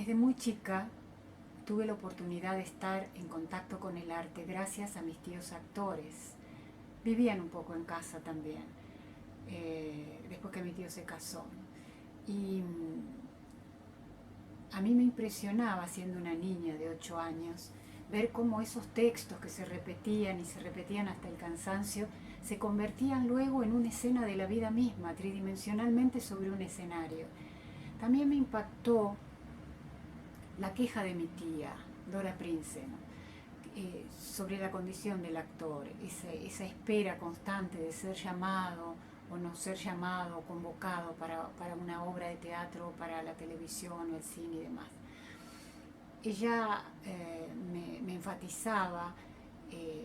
Desde muy chica tuve la oportunidad de estar en contacto con el arte gracias a mis tíos actores. Vivían un poco en casa también, después que mi tío se casó. Y a mí me impresionaba, siendo una niña de 8 años, ver cómo esos textos que se repetían y se repetían hasta el cansancio se convertían luego en una escena de la vida misma, tridimensionalmente sobre un escenario. También me impactó la queja de mi tía, Dora Prince, ¿no? Sobre la condición del actor, esa espera constante de ser llamado o no ser llamado, convocado para una obra de teatro, para la televisión, el cine y demás. Ella me enfatizaba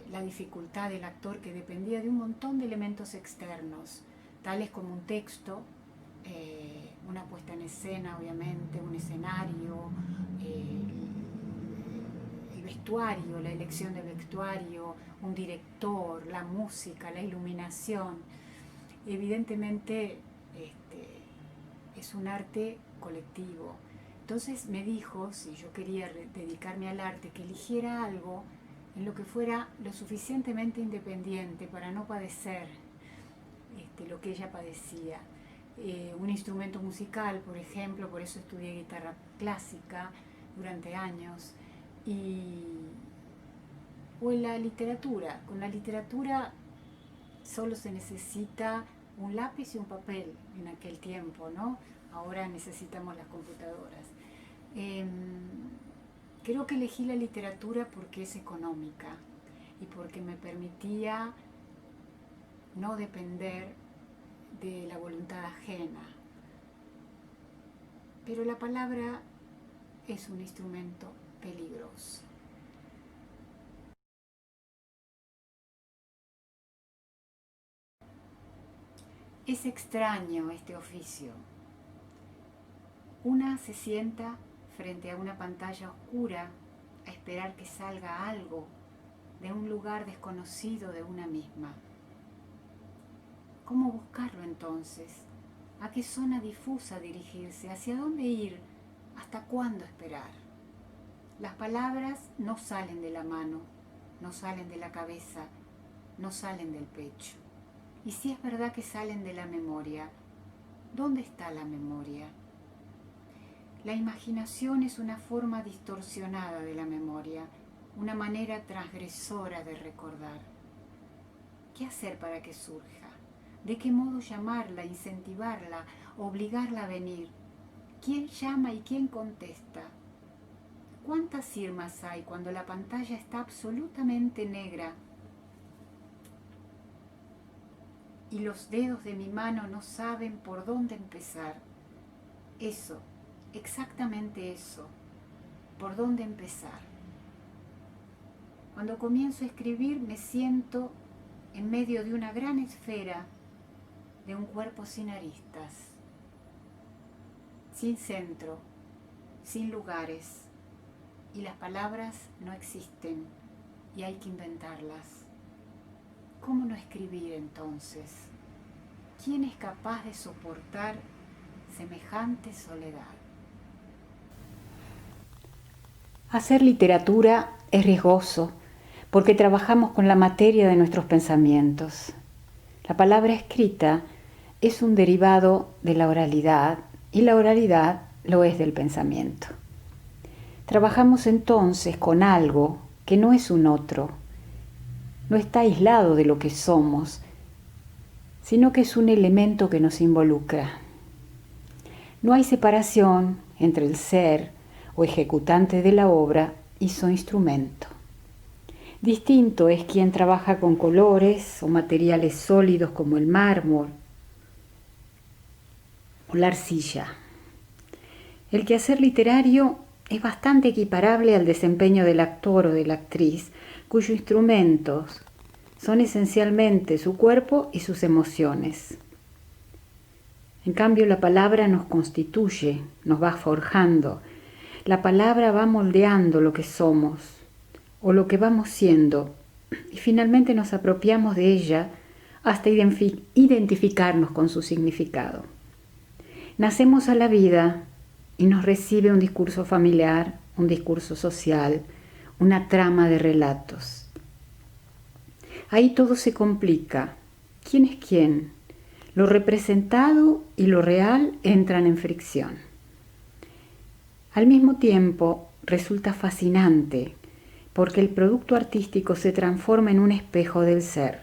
la dificultad del actor, que dependía de un montón de elementos externos, tales como un texto, una puesta en escena, obviamente, un escenario, eh, el vestuario, la elección del vestuario, un director, la música, la iluminación. Evidentemente es un arte colectivo. Entonces me dijo, si yo quería dedicarme al arte, que eligiera algo en lo que fuera lo suficientemente independiente para no padecer lo que ella padecía. Un instrumento musical, por ejemplo, por eso estudié guitarra clásica durante años, y, o en la literatura. Con la literatura solo se necesita un lápiz y un papel en aquel tiempo, ¿no? Ahora necesitamos las computadoras. Eh, Creo que elegí la literatura porque es económica y porque me permitía no depender de la voluntad ajena. Pero la palabra es un instrumento peligroso. Es extraño este oficio. Una se sienta frente a una pantalla oscura a esperar que salga algo de un lugar desconocido de una misma. ¿Cómo buscarlo entonces? ¿A qué zona difusa dirigirse? ¿Hacia dónde ir? ¿Hasta cuándo esperar? Las palabras no salen de la mano, no salen de la cabeza, no salen del pecho. Y si es verdad que salen de la memoria, ¿dónde está la memoria? La imaginación es una forma distorsionada de la memoria, una manera transgresora de recordar. ¿Qué hacer para que surja? ¿De qué modo llamarla, incentivarla, obligarla a venir? ¿Quién llama y quién contesta? ¿Cuántas firmas hay cuando la pantalla está absolutamente negra y los dedos de mi mano no saben por dónde empezar? Eso, exactamente eso, por dónde empezar. Cuando comienzo a escribir me siento en medio de una gran esfera, de un cuerpo sin aristas, sin centro, sin lugares, y las palabras no existen y hay que inventarlas. ¿Cómo no escribir entonces? ¿Quién es capaz de soportar semejante soledad? Hacer literatura es riesgoso porque trabajamos con la materia de nuestros pensamientos. La palabra escrita es un derivado de la oralidad y la oralidad lo es del pensamiento. Trabajamos entonces con algo que no es un otro, no está aislado de lo que somos, sino que es un elemento que nos involucra. No hay separación entre el ser o ejecutante de la obra y su instrumento. Distinto es quien trabaja con colores o materiales sólidos como el mármol o la arcilla. El quehacer literario es bastante equiparable al desempeño del actor o de la actriz, cuyos instrumentos son esencialmente su cuerpo y sus emociones. En cambio, la palabra nos constituye, nos va forjando. La palabra va moldeando lo que somos o lo que vamos siendo y finalmente nos apropiamos de ella hasta identificarnos con su significado. Nacemos a la vida y nos recibe un discurso familiar, un discurso social, una trama de relatos. Ahí todo se complica. ¿Quién es quién? Lo representado y lo real entran en fricción. Al mismo tiempo, resulta fascinante porque el producto artístico se transforma en un espejo del ser.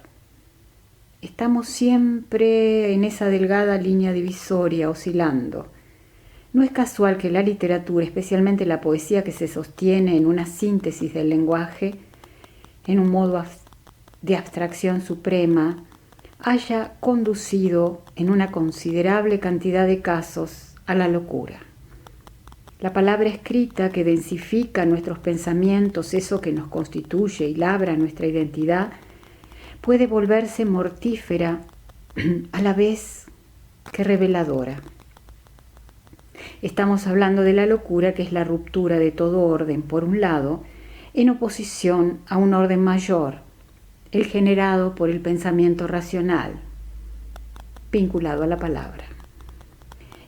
Estamos siempre en esa delgada línea divisoria, oscilando. No es casual que la literatura, especialmente la poesía que se sostiene en una síntesis del lenguaje, en un modo de abstracción suprema, haya conducido en una considerable cantidad de casos a la locura. La palabra escrita que densifica nuestros pensamientos, eso que nos constituye y labra nuestra identidad, puede volverse mortífera a la vez que reveladora. Estamos hablando de la locura, que es la ruptura de todo orden, por un lado, en oposición a un orden mayor, el generado por el pensamiento racional, vinculado a la palabra.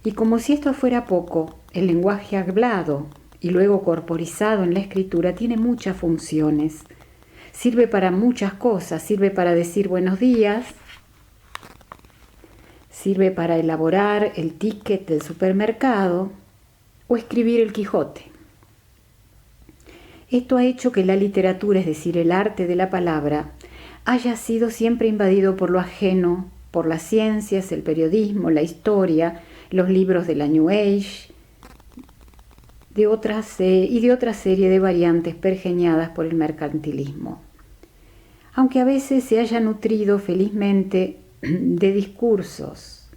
Y como si esto fuera poco, el lenguaje hablado y luego corporizado en la escritura tiene muchas funciones. Sirve para muchas cosas, sirve para decir buenos días, sirve para elaborar el ticket del supermercado o escribir el Quijote. Esto ha hecho que la literatura, es decir, el arte de la palabra, haya sido siempre invadido por lo ajeno, por las ciencias, el periodismo, la historia, los libros de la New Age y de otra serie de variantes pergeñadas por el mercantilismo. Aunque a veces se haya nutrido felizmente de discursos,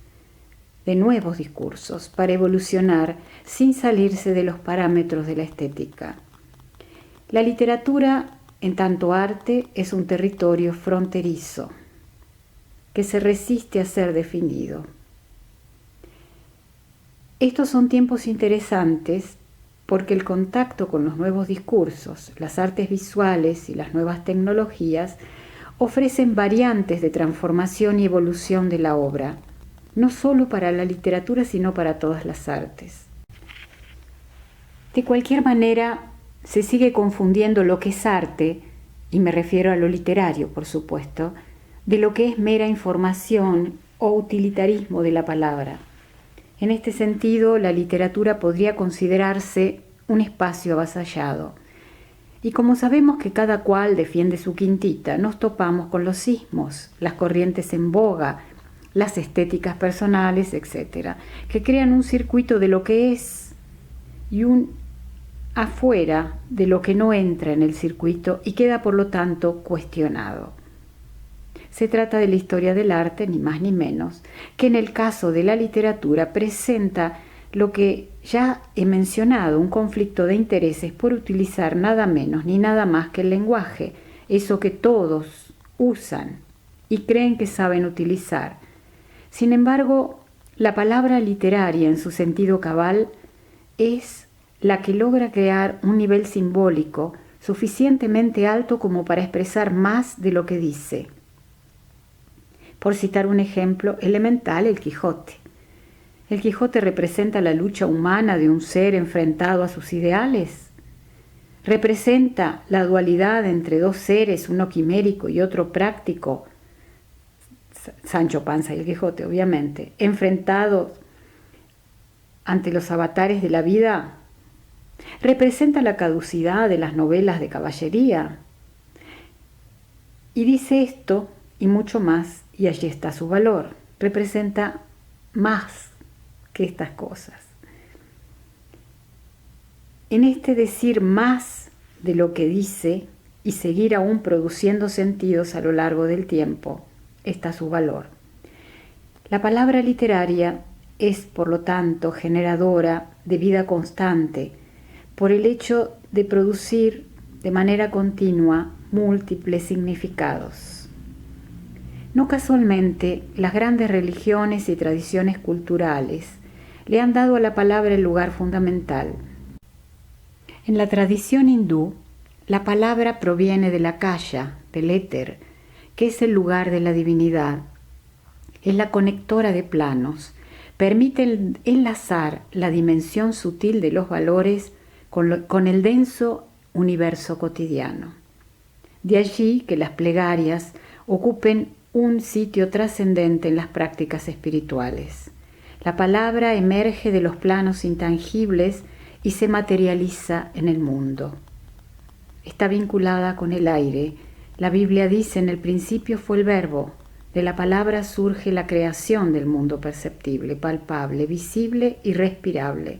de nuevos discursos, para evolucionar sin salirse de los parámetros de la estética. La literatura, en tanto arte, es un territorio fronterizo que se resiste a ser definido. Estos son tiempos interesantes porque el contacto con los nuevos discursos, las artes visuales y las nuevas tecnologías ofrecen variantes de transformación y evolución de la obra, no solo para la literatura, sino para todas las artes. De cualquier manera, se sigue confundiendo lo que es arte, y me refiero a lo literario, por supuesto, de lo que es mera información o utilitarismo de la palabra. En este sentido, la literatura podría considerarse un espacio avasallado. Y como sabemos que cada cual defiende su quintita, nos topamos con los sismos, las corrientes en boga, las estéticas personales, etc., que crean un circuito de lo que es y un afuera de lo que no entra en el circuito y queda por lo tanto cuestionado. Se trata de la historia del arte, ni más ni menos, que en el caso de la literatura presenta lo que ya he mencionado, un conflicto de intereses por utilizar nada menos ni nada más que el lenguaje, eso que todos usan y creen que saben utilizar. Sin embargo, la palabra literaria en su sentido cabal es la que logra crear un nivel simbólico suficientemente alto como para expresar más de lo que dice. Por citar un ejemplo elemental, el Quijote. ¿El Quijote representa la lucha humana de un ser enfrentado a sus ideales? ¿Representa la dualidad entre dos seres, uno quimérico y otro práctico? Sancho Panza y el Quijote, obviamente, enfrentados ante los avatares de la vida. ¿Representa la caducidad de las novelas de caballería? Y dice esto y mucho más, y allí está su valor. Representa más que estas cosas. En este decir más de lo que dice y seguir aún produciendo sentidos a lo largo del tiempo, está su valor. La palabra literaria es, por lo tanto, generadora de vida constante, por el hecho de producir de manera continua múltiples significados. No casualmente, las grandes religiones y tradiciones culturales le han dado a la palabra el lugar fundamental. En la tradición hindú, la palabra proviene del akasha, del éter, que es el lugar de la divinidad. Es la conectora de planos, permite enlazar la dimensión sutil de los valores con el denso universo cotidiano. De allí que las plegarias ocupen un sitio trascendente en las prácticas espirituales. La palabra emerge de los planos intangibles y se materializa en el mundo. Está vinculada con el aire. La Biblia dice: en el principio fue el Verbo. De la palabra surge la creación del mundo perceptible, palpable, visible y respirable.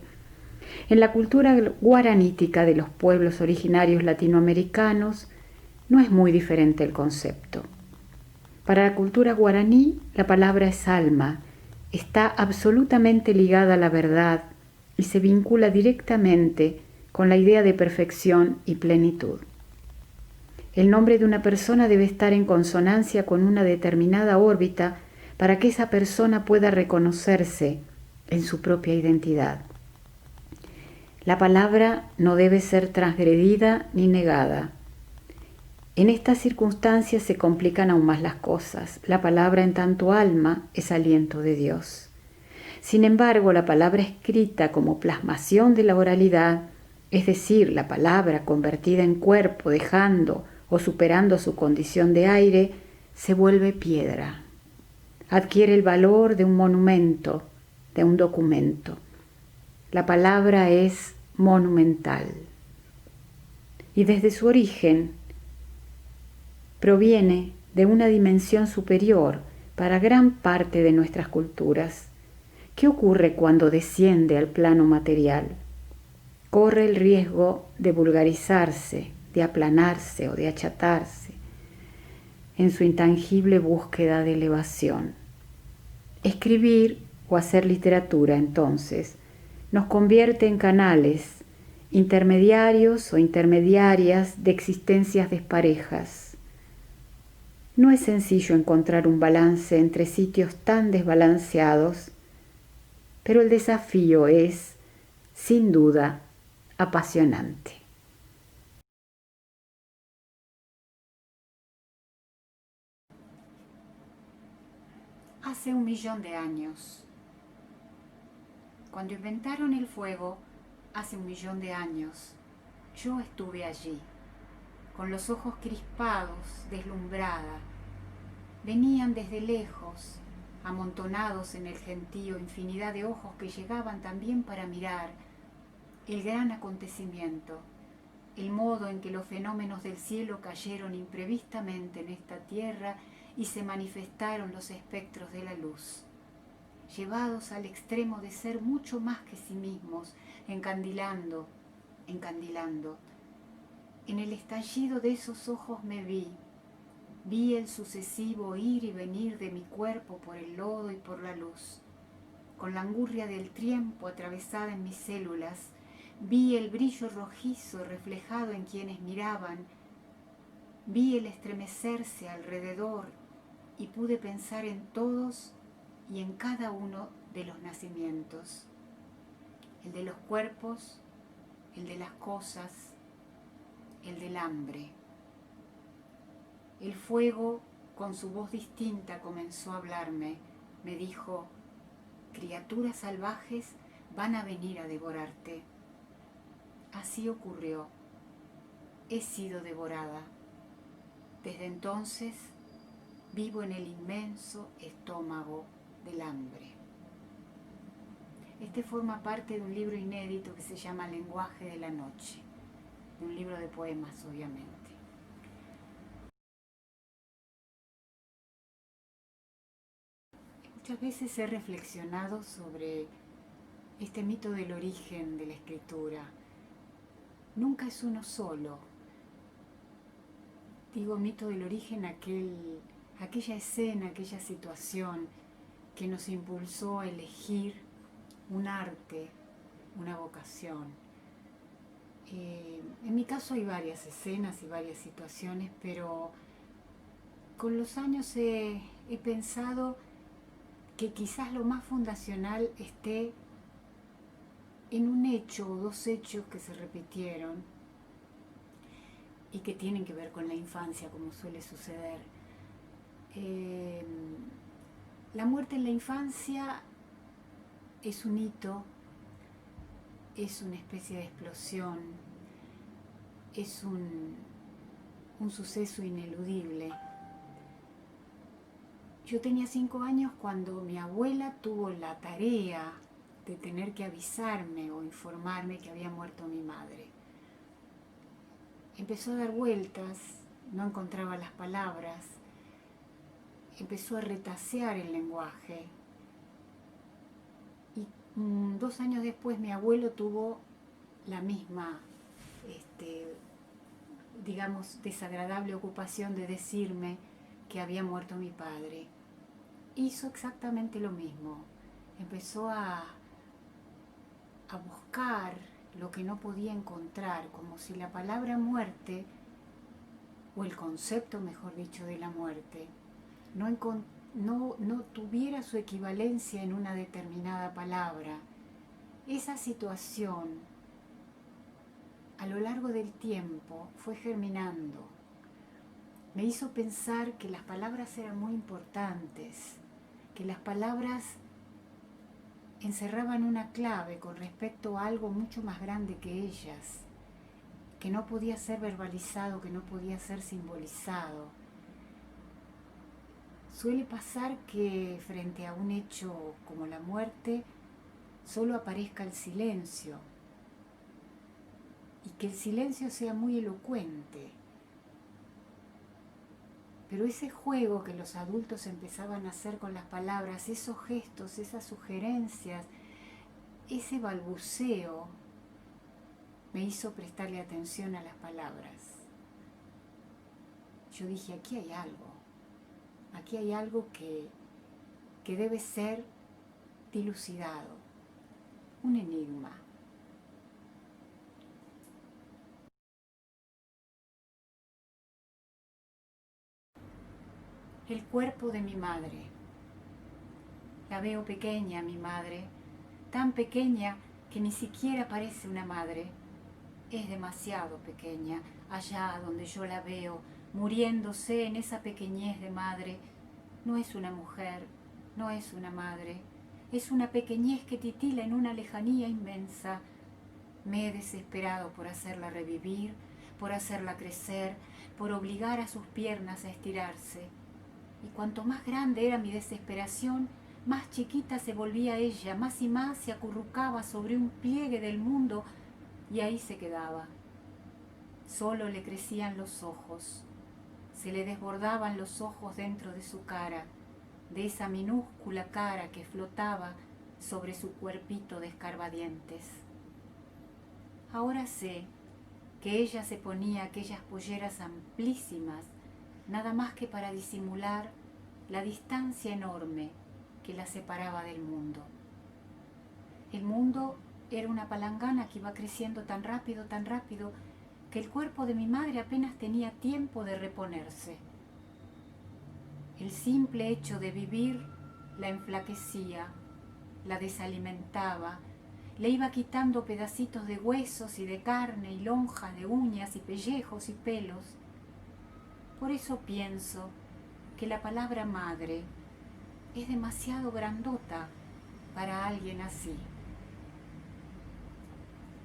En la cultura guaranítica de los pueblos originarios latinoamericanos no es muy diferente el concepto. Para la cultura guaraní, la palabra es alma, está absolutamente ligada a la verdad y se vincula directamente con la idea de perfección y plenitud. El nombre de una persona debe estar en consonancia con una determinada órbita para que esa persona pueda reconocerse en su propia identidad. La palabra no debe ser transgredida ni negada. En estas circunstancias se complican aún más las cosas. La palabra en tanto alma es aliento de Dios. Sin embargo, la palabra escrita como plasmación de la oralidad, es decir, la palabra convertida en cuerpo, dejando o superando su condición de aire, se vuelve piedra. Adquiere el valor de un monumento, de un documento. La palabra es monumental. Y desde su origen proviene de una dimensión superior para gran parte de nuestras culturas. ¿Qué ocurre cuando desciende al plano material? Corre el riesgo de vulgarizarse, de aplanarse o de achatarse en su intangible búsqueda de elevación. Escribir o hacer literatura, entonces, nos convierte en canales intermediarios o intermediarias de existencias desparejas. No es sencillo encontrar un balance entre sitios tan desbalanceados, pero el desafío es, sin duda, apasionante. Hace 1.000.000 de años, cuando inventaron el fuego, hace 1.000.000 de años, yo estuve allí, con los ojos crispados, deslumbrada. Venían desde lejos, amontonados en el gentío, infinidad de ojos que llegaban también para mirar el gran acontecimiento, el modo en que los fenómenos del cielo cayeron imprevistamente en esta tierra y se manifestaron los espectros de la luz, llevados al extremo de ser mucho más que sí mismos, encandilando. En el estallido de esos ojos me vi el sucesivo ir y venir de mi cuerpo por el lodo y por la luz. Con la angurria del tiempo atravesada en mis células, vi el brillo rojizo reflejado en quienes miraban, vi el estremecerse alrededor y pude pensar en todos y en cada uno de los nacimientos, el de los cuerpos, el de las cosas, el del hambre. El fuego, con su voz distinta, comenzó a hablarme. Me dijo: criaturas salvajes van a venir a devorarte. Así ocurrió. He sido devorada. Desde entonces vivo en el inmenso estómago del hambre. Este forma parte de un libro inédito que se llama Lenguaje de la Noche, un libro de poemas, obviamente. Muchas veces he reflexionado sobre este mito del origen de la escritura. Nunca es uno solo. Digo mito del origen, aquella escena, aquella situación que nos impulsó a elegir un arte, una vocación. En mi caso hay varias escenas y varias situaciones, pero con los años he pensado que quizás lo más fundacional esté en un hecho o dos hechos que se repitieron y que tienen que ver con la infancia, como suele suceder. La muerte en la infancia Es un hito, es una especie de explosión, es un suceso ineludible. Yo tenía 5 años cuando mi abuela tuvo la tarea de tener que avisarme o informarme que había muerto mi madre. Empezó a dar vueltas, no encontraba las palabras, empezó a retasear el lenguaje. Y 2 años después mi abuelo tuvo la misma, digamos, desagradable ocupación de decirme que había muerto mi padre. Hizo exactamente lo mismo. Empezó a buscar lo que no podía encontrar, como si la palabra muerte, o el concepto, mejor dicho, de la muerte, no tuviera su equivalencia en una determinada palabra. Esa situación, a lo largo del tiempo, fue germinando. Me hizo pensar que las palabras eran muy importantes, que las palabras encerraban una clave con respecto a algo mucho más grande que ellas, que no podía ser verbalizado, que no podía ser simbolizado. Suele pasar que frente a un hecho como la muerte, solo aparezca el silencio, y que el silencio sea muy elocuente. Pero ese juego que los adultos empezaban a hacer con las palabras, esos gestos, esas sugerencias, ese balbuceo, me hizo prestarle atención a las palabras. Yo dije, aquí hay algo que debe ser dilucidado, un enigma. El cuerpo de mi madre. La veo pequeña, mi madre, tan pequeña que ni siquiera parece una madre. Es demasiado pequeña, allá donde yo la veo, muriéndose en esa pequeñez de madre. No es una mujer, no es una madre, es una pequeñez que titila en una lejanía inmensa. Me he desesperado por hacerla revivir, por hacerla crecer, por obligar a sus piernas a estirarse. Y cuanto más grande era mi desesperación, más chiquita se volvía ella, más y más se acurrucaba sobre un pliegue del mundo y ahí se quedaba. Solo le crecían los ojos, se le desbordaban los ojos dentro de su cara, de esa minúscula cara que flotaba sobre su cuerpito de escarbadientes. Ahora sé que ella se ponía aquellas polleras amplísimas, nada más que para disimular la distancia enorme que la separaba del mundo. El mundo era una palangana que iba creciendo tan rápido, que el cuerpo de mi madre apenas tenía tiempo de reponerse. El simple hecho de vivir la enflaquecía, la desalimentaba, le iba quitando pedacitos de huesos y de carne y lonjas de uñas y pellejos y pelos. Por eso pienso que la palabra madre es demasiado grandota para alguien así.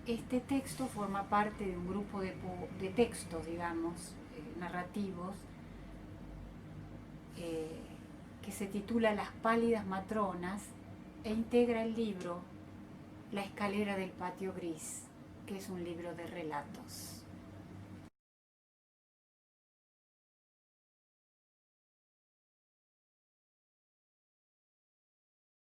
Este texto forma parte de un grupo de textos, digamos, narrativos, que se titula Las pálidas matronas e integra el libro La escalera del patio gris, que es un libro de relatos.